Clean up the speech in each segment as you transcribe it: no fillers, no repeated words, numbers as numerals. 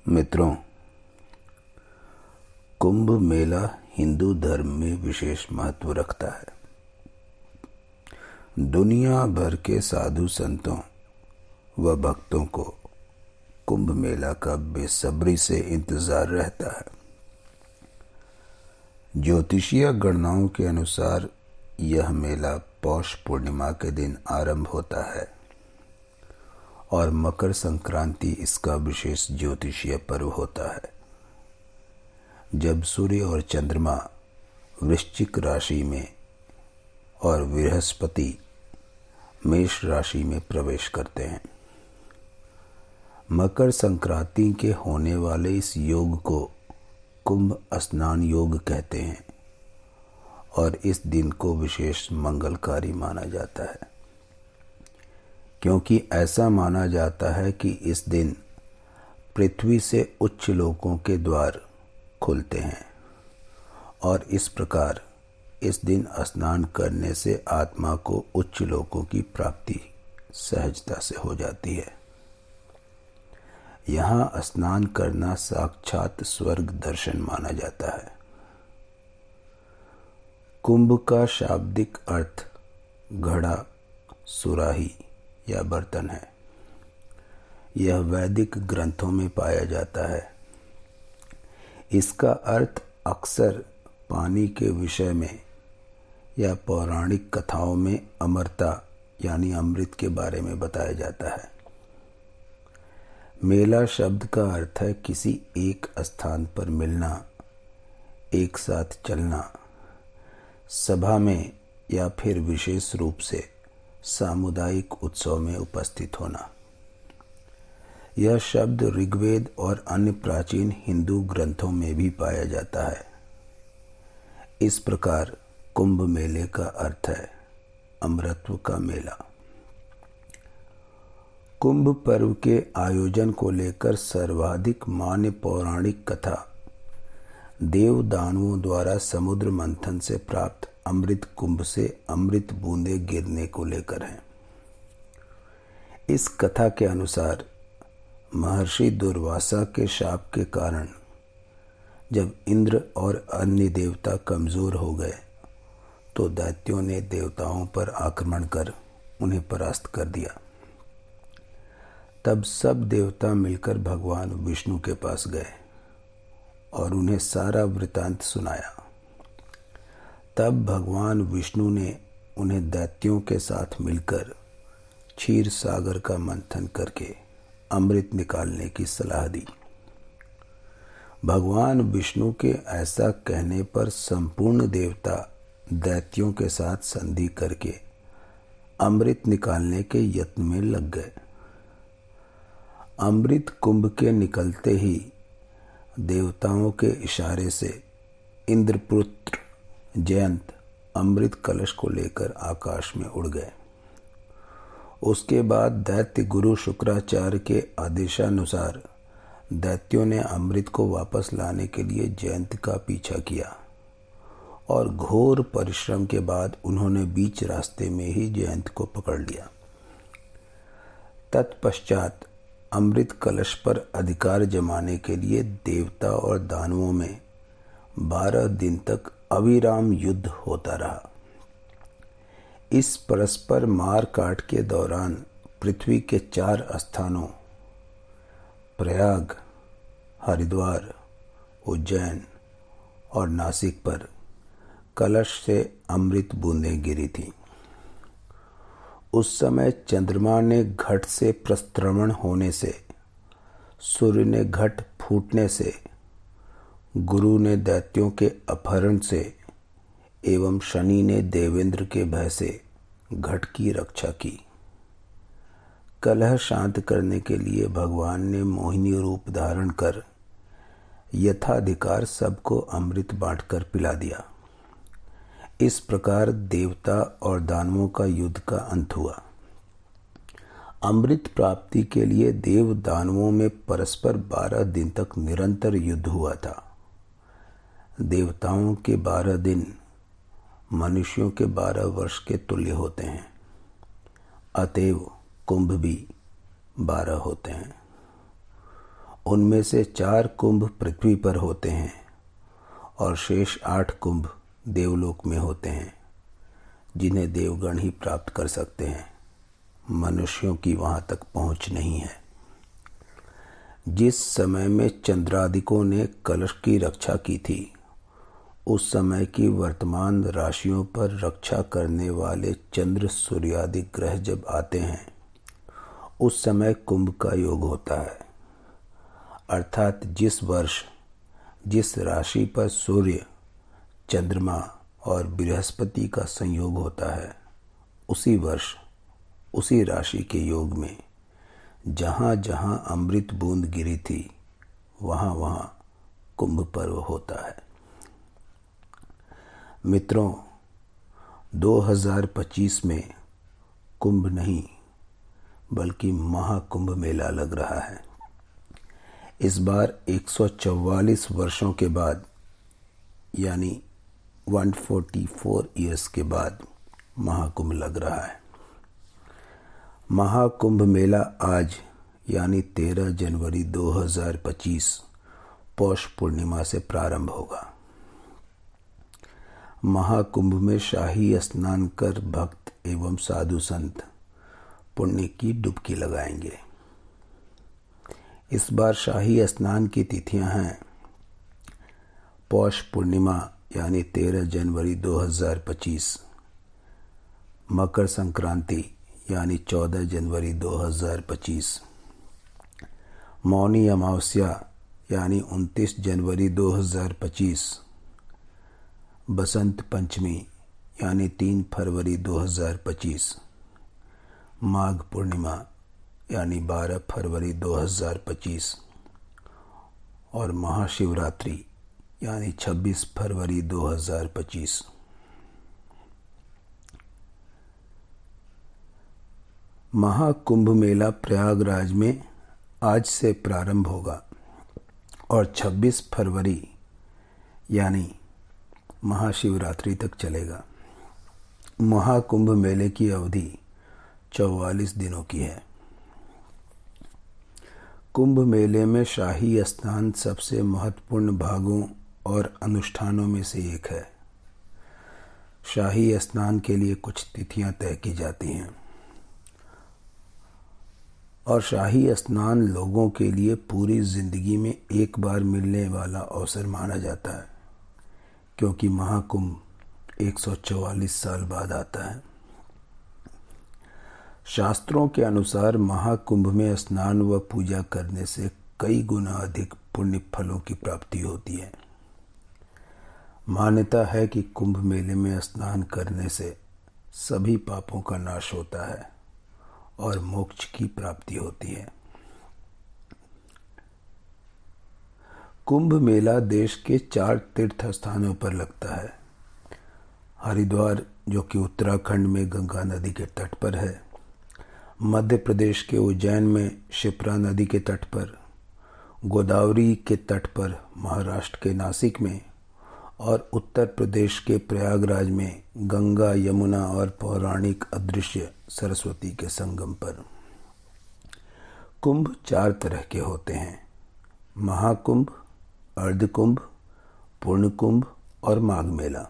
मित्रों, कुंभ मेला हिंदू धर्म में विशेष महत्व रखता है। दुनिया भर के साधु संतों व भक्तों को कुंभ मेला का बेसब्री से इंतजार रहता है। ज्योतिषीय गणनाओं के अनुसार यह मेला पौष पूर्णिमा के दिन आरंभ होता है और मकर संक्रांति इसका विशेष ज्योतिषीय पर्व होता है, जब सूर्य और चंद्रमा वृश्चिक राशि में और बृहस्पति मेष राशि में प्रवेश करते हैं। मकर संक्रांति के होने वाले इस योग को कुंभ स्नान योग कहते हैं और इस दिन को विशेष मंगलकारी माना जाता है, क्योंकि ऐसा माना जाता है कि इस दिन पृथ्वी से उच्च लोकों के द्वार खुलते हैं और इस प्रकार इस दिन स्नान करने से आत्मा को उच्च लोकों की प्राप्ति सहजता से हो जाती है। यहाँ स्नान करना साक्षात स्वर्ग दर्शन माना जाता है। कुंभ का शाब्दिक अर्थ घड़ा, सुराही या बर्तन है। यह वैदिक ग्रंथों में पाया जाता है। इसका अर्थ अक्सर पानी के विषय में या पौराणिक कथाओं में अमरता यानी अमृत के बारे में बताया जाता है। मेला शब्द का अर्थ है किसी एक स्थान पर मिलना, एक साथ चलना, सभा में या फिर विशेष रूप से सामुदायिक उत्सव में उपस्थित होना। यह शब्द ऋग्वेद और अन्य प्राचीन हिंदू ग्रंथों में भी पाया जाता है। इस प्रकार कुंभ मेले का अर्थ है अमरत्व का मेला। कुंभ पर्व के आयोजन को लेकर सर्वाधिक मान्य पौराणिक कथा देव दानवों द्वारा समुद्र मंथन से प्राप्त अमृत कुंभ से अमृत बूंदे गिरने को लेकर है। इस कथा के अनुसार महर्षि दुर्वासा के शाप के कारण जब इंद्र और अन्य देवता कमजोर हो गए तो दैत्यों ने देवताओं पर आक्रमण कर उन्हें परास्त कर दिया। तब सब देवता मिलकर भगवान विष्णु के पास गए और उन्हें सारा वृतांत सुनाया। तब भगवान विष्णु ने उन्हें दैत्यों के साथ मिलकर क्षीर सागर का मंथन करके अमृत निकालने की सलाह दी। भगवान विष्णु के ऐसा कहने पर संपूर्ण देवता दैत्यों के साथ संधि करके अमृत निकालने के यत्न में लग गए। अमृत कुंभ के निकलते ही देवताओं के इशारे से इंद्रपुत्र जयंत अमृत कलश को लेकर आकाश में उड़ गए। उसके बाद दैत्य गुरु शुक्राचार्य के आदेशानुसार दैत्यों ने अमृत को वापस लाने के लिए जयंत का पीछा किया और घोर परिश्रम के बाद उन्होंने बीच रास्ते में ही जयंत को पकड़ लिया। तत्पश्चात अमृत कलश पर अधिकार जमाने के लिए देवता और दानवों में 12 दिन तक अविराम युद्ध होता रहा। इस परस्पर मार काट के दौरान पृथ्वी के 4 स्थानों प्रयाग, हरिद्वार, उज्जैन और नासिक पर कलश से अमृत बूंदें गिरी थीं। उस समय चंद्रमा ने घट से प्रस्त्रवण होने से, सूर्य ने घट फूटने से, गुरु ने दैत्यों के अपहरण से एवं शनि ने देवेंद्र के भय से घट की रक्षा की। कलह शांत करने के लिए भगवान ने मोहिनी रूप धारण कर यथाधिकार सबको अमृत बांटकर पिला दिया। इस प्रकार देवता और दानवों का युद्ध का अंत हुआ। अमृत प्राप्ति के लिए देव दानवों में परस्पर 12 दिन तक निरंतर युद्ध हुआ था। देवताओं के 12 दिन मनुष्यों के 12 वर्ष के तुल्य होते हैं, अतएव कुंभ भी 12 होते हैं उनमें से 4 कुंभ पृथ्वी पर होते हैं और शेष 8 कुंभ देवलोक में होते हैं, जिन्हें देवगण ही प्राप्त कर सकते हैं। मनुष्यों की वहां तक पहुंच नहीं है। जिस समय में चंद्रादिकों ने कलश की रक्षा की थी, उस समय की वर्तमान राशियों पर रक्षा करने वाले चंद्र सूर्यादि ग्रह जब आते हैं, उस समय कुंभ का योग होता है। अर्थात जिस वर्ष जिस राशि पर सूर्य, चंद्रमा और बृहस्पति का संयोग होता है, उसी वर्ष उसी राशि के योग में जहाँ जहाँ अमृत बूंद गिरी थी, वहाँ वहाँ कुंभ पर्व होता है। मित्रों, 2025 में कुंभ नहीं बल्कि महाकुंभ मेला लग रहा है। इस बार 144 वर्षों के बाद, यानी 144 ईयर्स के बाद महाकुंभ लग रहा है। महाकुंभ मेला आज यानी 13 जनवरी 2025 पौष पूर्णिमा से प्रारंभ होगा। महाकुंभ में शाही स्नान कर भक्त एवं साधु संत पुण्य की डुबकी लगाएंगे। इस बार शाही स्नान की तिथियां हैं पौष पूर्णिमा यानी 13 जनवरी 2025, मकर संक्रांति यानी 14 जनवरी 2025, मौनी अमावस्या यानी 29 जनवरी 2025, बसंत पंचमी यानी 3 फरवरी 2025, माघ पूर्णिमा यानी 12 फरवरी 2025 और महाशिवरात्रि यानी 26 फरवरी 2025। महाकुंभ मेला प्रयागराज में आज से प्रारंभ होगा और 26 फरवरी यानी महाशिवरात्रि तक चलेगा। महाकुंभ मेले की अवधि 44 दिनों की है। कुंभ मेले में शाही स्नान सबसे महत्वपूर्ण भागों और अनुष्ठानों में से एक है। शाही स्नान के लिए कुछ तिथियां तय की जाती हैं और शाही स्नान लोगों के लिए पूरी जिंदगी में एक बार मिलने वाला अवसर माना जाता है, क्योंकि महाकुंभ 144 साल बाद आता है। शास्त्रों के अनुसार महाकुंभ में स्नान व पूजा करने से कई गुना अधिक पुण्य फलों की प्राप्ति होती है। मान्यता है कि कुंभ मेले में स्नान करने से सभी पापों का नाश होता है और मोक्ष की प्राप्ति होती है। कुंभ मेला देश के 4 तीर्थ स्थानों पर लगता है। हरिद्वार, जो कि उत्तराखंड में गंगा नदी के तट पर है, मध्य प्रदेश के उज्जैन में शिप्रा नदी के तट पर, गोदावरी के तट पर महाराष्ट्र के नासिक में और उत्तर प्रदेश के प्रयागराज में गंगा, यमुना और पौराणिक अदृश्य सरस्वती के संगम पर। कुंभ 4 तरह के होते हैं: महाकुंभ, अर्धकुंभ, पूर्ण कुंभ और माघ मेला।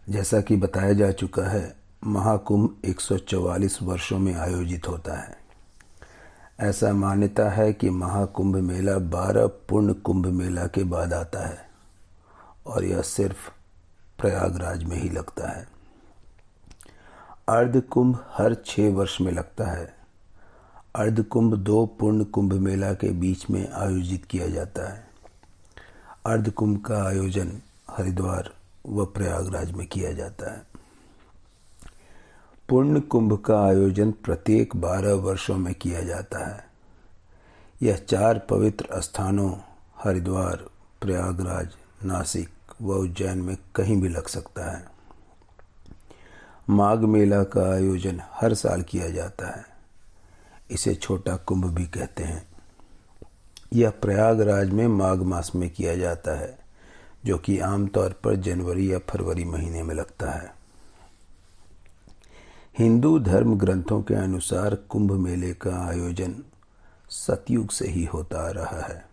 जैसा कि बताया जा चुका है, महाकुंभ 144 वर्षों में आयोजित होता है। ऐसा मान्यता है कि महाकुंभ मेला 12 पूर्ण कुंभ मेला के बाद आता है और यह सिर्फ प्रयागराज में ही लगता है। अर्धकुंभ हर 6 वर्ष में लगता है। अर्धकुंभ 2 पूर्ण कुंभ मेला के बीच में आयोजित किया जाता है। अर्धकुंभ का आयोजन हरिद्वार व प्रयागराज में किया जाता है। पूर्ण कुंभ का आयोजन प्रत्येक 12 वर्षों में किया जाता है। यह 4 पवित्र स्थानों हरिद्वार, प्रयागराज, नासिक व उज्जैन में कहीं भी लग सकता है। माघ मेला का आयोजन हर साल किया जाता है। इसे छोटा कुंभ भी कहते हैं। यह प्रयागराज में माघ मास में किया जाता है, जो कि आमतौर पर जनवरी या फरवरी महीने में लगता है। हिंदू धर्म ग्रंथों के अनुसार कुंभ मेले का आयोजन सतयुग से ही होता आ रहा है।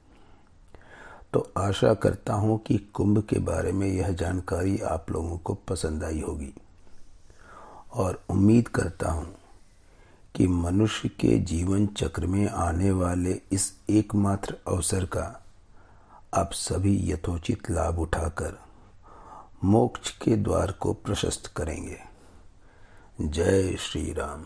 तो आशा करता हूँ कि कुंभ के बारे में यह जानकारी आप लोगों को पसंद आई होगी और उम्मीद करता हूँ कि मनुष्य के जीवन चक्र में आने वाले इस एकमात्र अवसर का आप सभी यथोचित लाभ उठाकर मोक्ष के द्वार को प्रशस्त करेंगे। जय श्री राम।